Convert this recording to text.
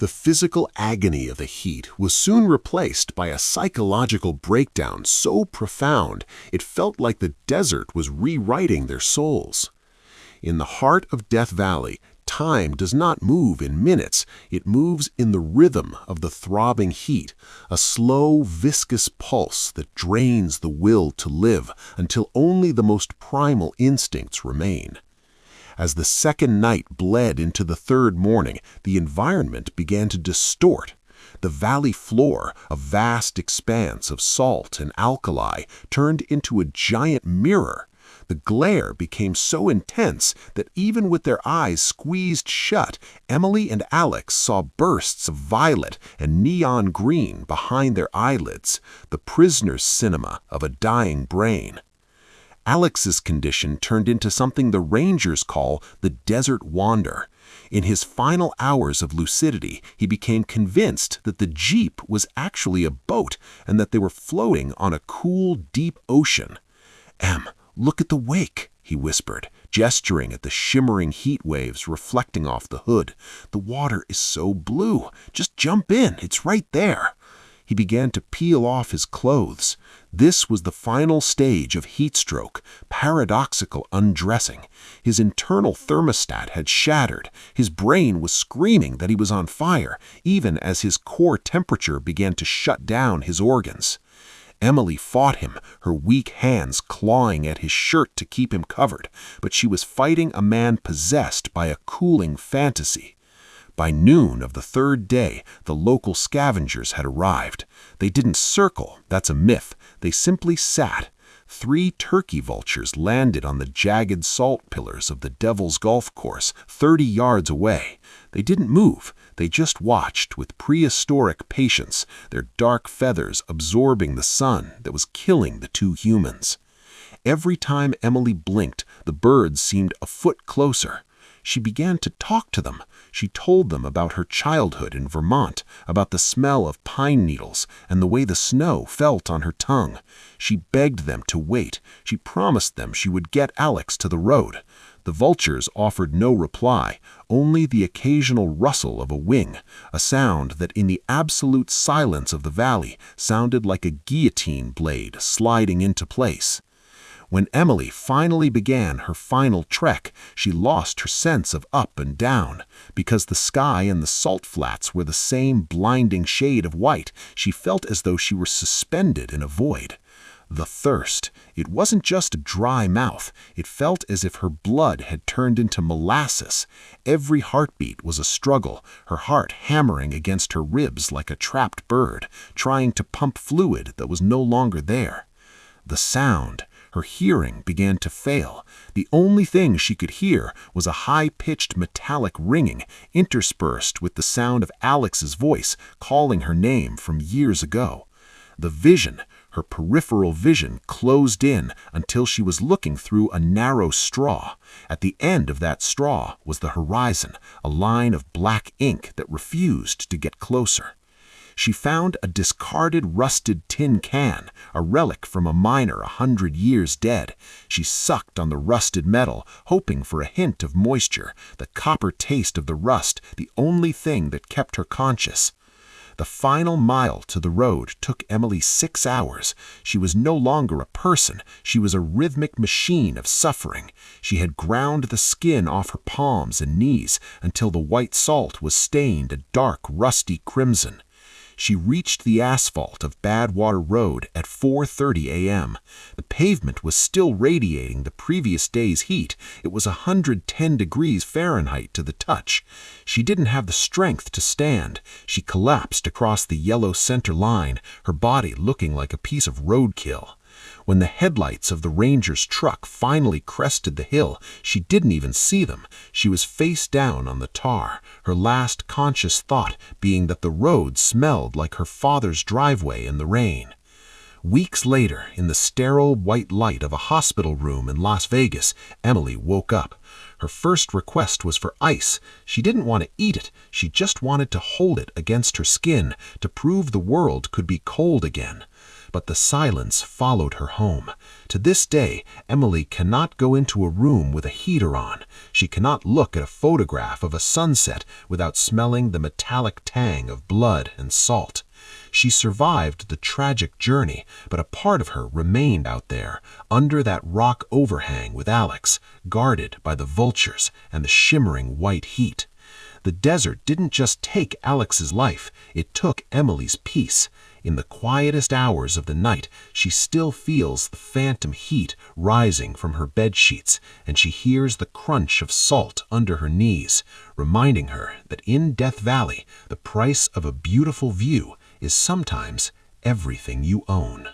The physical agony of the heat was soon replaced by a psychological breakdown so profound it felt like the desert was rewriting their souls. In the heart of Death Valley, time does not move in minutes, it moves in the rhythm of the throbbing heat, a slow, viscous pulse that drains the will to live until only the most primal instincts remain. As the second night bled into the third morning, the environment began to distort. The valley floor, a vast expanse of salt and alkali, turned into a giant mirror. The glare became so intense that even with their eyes squeezed shut, Emily and Alex saw bursts of violet and neon green behind their eyelids, the prisoner's cinema of a dying brain. Alex's condition turned into something the Rangers call the desert wander. In his final hours of lucidity, he became convinced that the Jeep was actually a boat and that they were floating on a cool, deep ocean. "Em, look at the wake," he whispered, gesturing at the shimmering heat waves reflecting off the hood. "The water is so blue. Just jump in, it's right there." He began to peel off his clothes. This was the final stage of heat stroke, paradoxical undressing. His internal thermostat had shattered. His brain was screaming that he was on fire, even as his core temperature began to shut down his organs. Emily fought him, her weak hands clawing at his shirt to keep him covered, but she was fighting a man possessed by a cooling fantasy. By noon of the third day, the local scavengers had arrived. They didn't circle, that's a myth. They simply sat. 3 turkey vultures landed on the jagged salt pillars of the Devil's Golf Course, 30 yards away. They didn't move. They just watched with prehistoric patience, their dark feathers absorbing the sun that was killing the 2 humans. Every time Emily blinked, the birds seemed a foot closer. She began to talk to them. She told them about her childhood in Vermont, about the smell of pine needles and the way the snow felt on her tongue. She begged them to wait. She promised them she would get Alex to the road. The vultures offered no reply, only the occasional rustle of a wing, a sound that in the absolute silence of the valley sounded like a guillotine blade sliding into place. When Emily finally began her final trek, she lost her sense of up and down. Because the sky and the salt flats were the same blinding shade of white, she felt as though she were suspended in a void. The thirst. It wasn't just a dry mouth. It felt as if her blood had turned into molasses. Every heartbeat was a struggle, her heart hammering against her ribs like a trapped bird, trying to pump fluid that was no longer there. The sound. Her hearing began to fail. The only thing she could hear was a high-pitched metallic ringing, interspersed with the sound of Alex's voice calling her name from years ago. The vision, her peripheral vision, closed in until she was looking through a narrow straw. At the end of that straw was the horizon, a line of black ink that refused to get closer. She found a discarded rusted tin can, a relic from a miner 100 years dead. She sucked on the rusted metal, hoping for a hint of moisture, the copper taste of the rust, the only thing that kept her conscious. The final mile to the road took Emily 6 hours. She was no longer a person. She was a rhythmic machine of suffering. She had ground the skin off her palms and knees until the white salt was stained a dark, rusty crimson. She reached the asphalt of Badwater Road at 4:30 a.m. The pavement was still radiating the previous day's heat. It was 110 degrees Fahrenheit to the touch. She didn't have the strength to stand. She collapsed across the yellow center line, her body looking like a piece of roadkill. When the headlights of the Ranger's truck finally crested the hill, she didn't even see them. She was face down on the tar, her last conscious thought being that the road smelled like her father's driveway in the rain. Weeks later, in the sterile white light of a hospital room in Las Vegas, Emily woke up. Her first request was for ice. She didn't want to eat it. She just wanted to hold it against her skin, to prove the world could be cold again. but the silence followed her home. To this day, Emily cannot go into a room with a heater on. She cannot look at a photograph of a sunset without smelling the metallic tang of blood and salt. She survived the tragic journey, but a part of her remained out there, under that rock overhang with Alex, guarded by the vultures and the shimmering white heat. The desert didn't just take Alex's life, it took Emily's peace. In the quietest hours of the night, she still feels the phantom heat rising from her bed sheets, and she hears the crunch of salt under her knees, reminding her that in Death Valley, the price of a beautiful view is sometimes everything you own.